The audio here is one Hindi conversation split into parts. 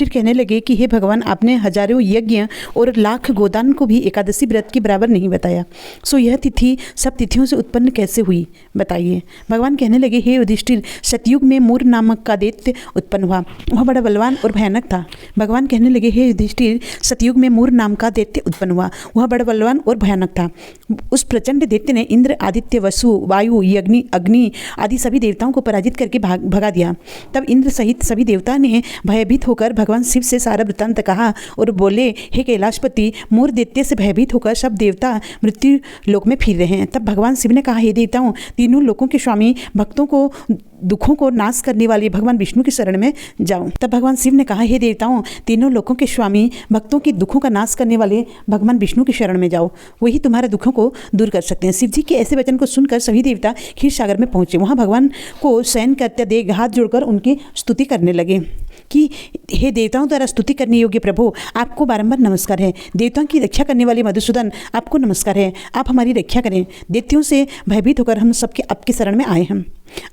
युधिष्ठिर कहने लगे कि हे भगवान, आपने हजारों यज्ञ और लाख गोदान को भी एकादशी व्रत के बराबर नहीं बताया, सो यह तिथि सब तिथियों से उत्पन्न कैसे हुई, बताइए। भगवान कहने लगे, हे युधिष्ठिर, सतयुग में मूर नामक का दैत्य उत्पन्न हुआ। वह बड़ा बलवान और भयानक था। भगवान कहने लगे, हे युधिष्ठिर, सतयुग में मूर नाम का दैत्य उत्पन्न हुआ। वह बड़ा बलवान और भयानक था। उस प्रचंड दैत्य ने इंद्र, आदित्य, वसु, वायु, अग्नि आदि सभी देवताओं को पराजित करके भगा दिया। तब इंद्र सहित सभी देवता ने भयभीत होकर भगवान शिव से सारा वृत्तांत कहा और बोले, हे कैलाशपति, मूर दैत्य से भयभीत होकर सब देवता मृत्यु लोक में फिर रहे हैं। तब भगवान शिव ने कहा, हे देवताओं, तीनों लोकों के स्वामी, भक्तों को दुखों को नाश करने वाले भगवान विष्णु की शरण में जाओ। तब भगवान शिव ने कहा, हे देवताओं, तीनों लोकों के स्वामी, भक्तों के दुखों का नाश करने वाले भगवान विष्णु की शरण में जाओ, वही तुम्हारे दुखों को दूर कर सकते हैं। शिव जी के ऐसे वचन को सुनकर सभी देवता क्षीर सागर में पहुंचे। वहां भगवान को शयन करते देख हाथ जोड़कर उनकी स्तुति करने लगे कि हे देवताओं द्वारा स्तुति करने योग्य प्रभु, आपको बारंबार नमस्कार है। देवताओं की रक्षा करने वाले मधुसूदन, आपको नमस्कार है। आप हमारी रक्षा करें। दैत्यों से भयभीत होकर हम सबके आपकी शरण में आए हैं।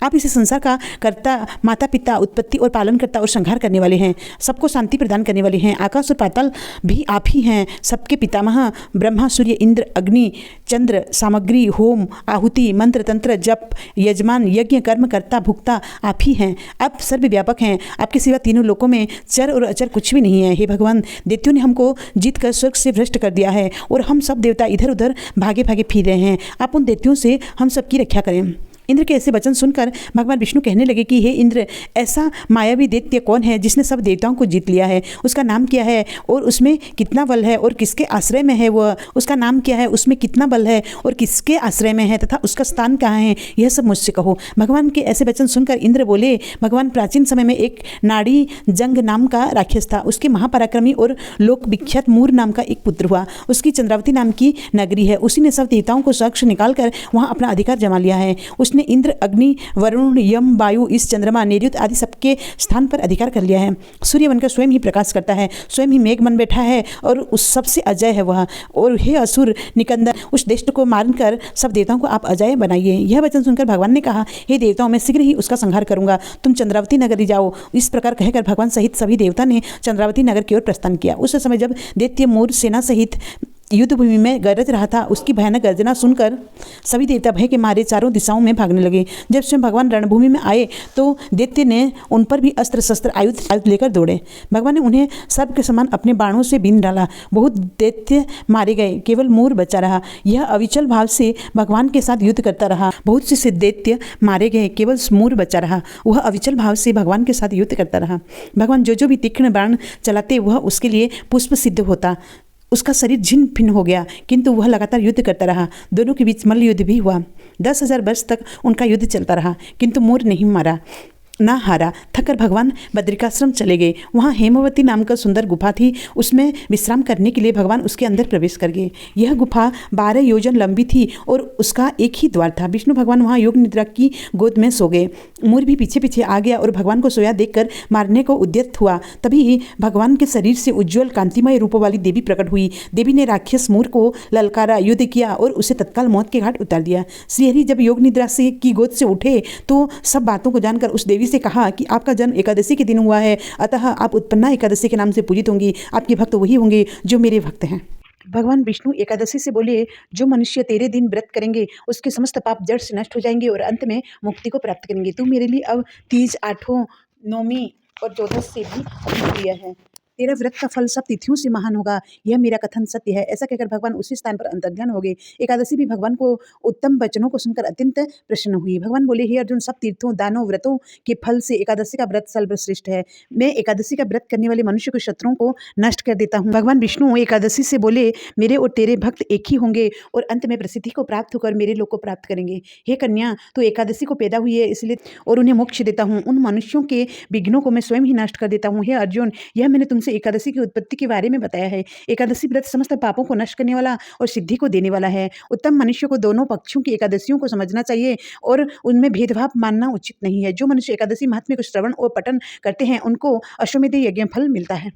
आप इस संसार का कर्ता, माता पिता, उत्पत्ति और पालन करता और संहार करने वाले हैं। सबको शांति प्रदान करने वाले हैं। आकाश और पाताल भी आप ही हैं। सबके पितामह ब्रह्मा, सूर्य, इंद्र, अग्नि, चंद्र, सामग्री, होम, आहुति, मंत्र, तंत्र, जप, यजमान, यज्ञ, कर्म, कर्ता, भुक्ता आप ही हैं। आप सर्वव्यापक हैं। आपके सिवा तीनों लोकों में चर और अचर कुछ भी नहीं है। हे भगवान, दैत्यों ने हमको जीत कर स्वर्ग से भ्रष्ट कर दिया है और हम सब देवता इधर उधर भागे भागे फिर रहे हैं। आप उन दैत्यों से हम सबकी रक्षा करें। इंद्र के ऐसे वचन सुनकर भगवान विष्णु कहने लगे कि हे इंद्र, ऐसा मायावी दैत्य कौन है जिसने सब देवताओं को जीत लिया है? उसका नाम क्या है और उसमें कितना बल है और किसके आश्रय में है वह? उसका नाम क्या है, उसमें कितना बल है और किसके आश्रय में है तथा उसका स्थान कहाँ है? यह सब मुझसे कहो। भगवान के ऐसे वचन सुनकर इंद्र बोले, भगवान, प्राचीन समय में एक नाड़ी जंग नाम का राक्षस था। उसके महापराक्रमी और लोक विख्यात मूर नाम का एक पुत्र हुआ। उसकी चंद्रावती नाम की नगरी है। उसी ने सब देवताओं को साक्ष निकालकर वहाँ अपना अधिकार जमा लिया है। उसने इंद्र, अग्नि, वरुण, यम, वायु, इस चंद्रमा, नैऋत आदि सबके स्थान पर अधिकार कर लिया है। सूर्य बनकर स्वयं ही प्रकाश करता है, स्वयं ही मेघ बन बैठा है और उस सबसे अजय है वह। और हे असुर निकंदन, उस दुष्ट को मारकर सब देवताओं को आप अजय बनाइए। यह वचन सुनकर भगवान ने कहा, हे देवताओं, मैं शीघ्र ही उसका संहार करूंगा। तुम चंद्रावती नगरी जाओ। इस प्रकार कहकर भगवान सहित सभी देवता ने चंद्रावती नगर की ओर प्रस्थान किया। उस समय जब दैत्य मूर सेना सहित युद्ध भूमि में गरज रहा था, उसकी भयानक गर्जना सुनकर सभी देवता भय के मारे चारों दिशाओं में भागने लगे। जब स्वयं भगवान रणभूमि में आए तो दैत्य ने उन पर भी अस्त्र शस्त्र आयुध लेकर दौड़े। भगवान ने उन्हें सर्प के समान अपने बाणों से बीन डाला। बहुत दैत्य मारे गए, केवल मूर बचा रहा। यह अविचल भाव से भगवान के साथ युद्ध करता रहा। बहुत से दैत्य मारे गए, केवल मूर बचा रहा। वह अविचल भाव से भगवान के साथ युद्ध करता रहा। भगवान जो भी तीक्ष्ण बाण चलाते वह उसके लिए पुष्प सिद्ध होता। उसका शरीर छिन्न भिन्न हो गया, किंतु वह लगातार युद्ध करता रहा। दोनों के बीच मल्ल युद्ध भी हुआ। 10,000 वर्ष तक उनका युद्ध चलता रहा, किंतु मूर नहीं मारा, ना हारा। थककर भगवान बद्रिकाश्रम चले गए। वहाँ हेमवती नाम का सुंदर गुफा थी। उसमें विश्राम करने के लिए भगवान उसके अंदर प्रवेश कर गए। यह गुफा 12 योजन लंबी थी और उसका एक ही द्वार था। विष्णु भगवान वहाँ योग निद्रा की गोद में सो गए। मूर भी पीछे पीछे आ गया और भगवान को सोया देखकर मारने को उद्यत हुआ। तभी भगवान के शरीर से उज्ज्वल कांतिमय रूपों वाली देवी प्रकट हुई। देवी ने राक्षस मूर को ललकारा, युद्ध किया और उसे तत्काल मौत के घाट उतार दिया। श्रीहरि जब योग निद्रा से की गोद से उठे तो सब बातों को जानकर उस देवी से कहा कि आपका जन्म एकादशी के दिन हुआ है, अतः आप उत्पन्ना एकादशी के नाम से पूजित होंगी। आपके भक्त वही होंगे जो मेरे भक्त हैं। भगवान विष्णु एकादशी से बोले, जो मनुष्य तेरे दिन व्रत करेंगे उसके समस्त पाप जड़ से नष्ट हो जाएंगे और अंत में मुक्ति को प्राप्त करेंगे। तू मेरे लिए अब तीज, आठों, नौमी और 14 से भी अधिक प्रिय है। तेरा व्रत का फल सब तिथियों से महान होगा, यह मेरा कथन सत्य है। ऐसा कहकर भगवान उसी स्थान पर अंतर्ध्यान हो गए। एकादशी भी भगवान को उत्तम वचनों को सुनकर अत्यंत प्रसन्न हुई। भगवान बोले, हे अर्जुन, सब तीर्थों, दानों, व्रतों के फल से एकादशी का व्रत सर्वश्रेष्ठ है। मैं एकादशी का व्रत करने वाले मनुष्य के शत्रुओं को नष्ट कर देता हूँ। भगवान विष्णु एकादशी से बोले, मेरे और तेरे भक्त एक ही होंगे और अंत में प्रसिद्धि को प्राप्त होकर मेरे लोक को प्राप्त करेंगे। हे कन्या, तो एकादशी को पैदा हुई है इसलिए और उन्हें मोक्ष देता हूँ। उन मनुष्यों के विघ्नों को मैं स्वयं ही नष्ट कर देता हूँ। हे अर्जुन, यह मैंने तुमसे एकादशी की उत्पत्ति के बारे में बताया है। एकादशी व्रत समस्त पापों को नष्ट करने वाला और सिद्धि को देने वाला है। उत्तम मनुष्य को दोनों पक्षों की एकादशियों को समझना चाहिए और उनमें भेदभाव मानना उचित नहीं है। जो मनुष्य एकादशी महात्म्य को श्रवण और पठन करते हैं उनको अश्वमेध यज्ञ फल मिलता है।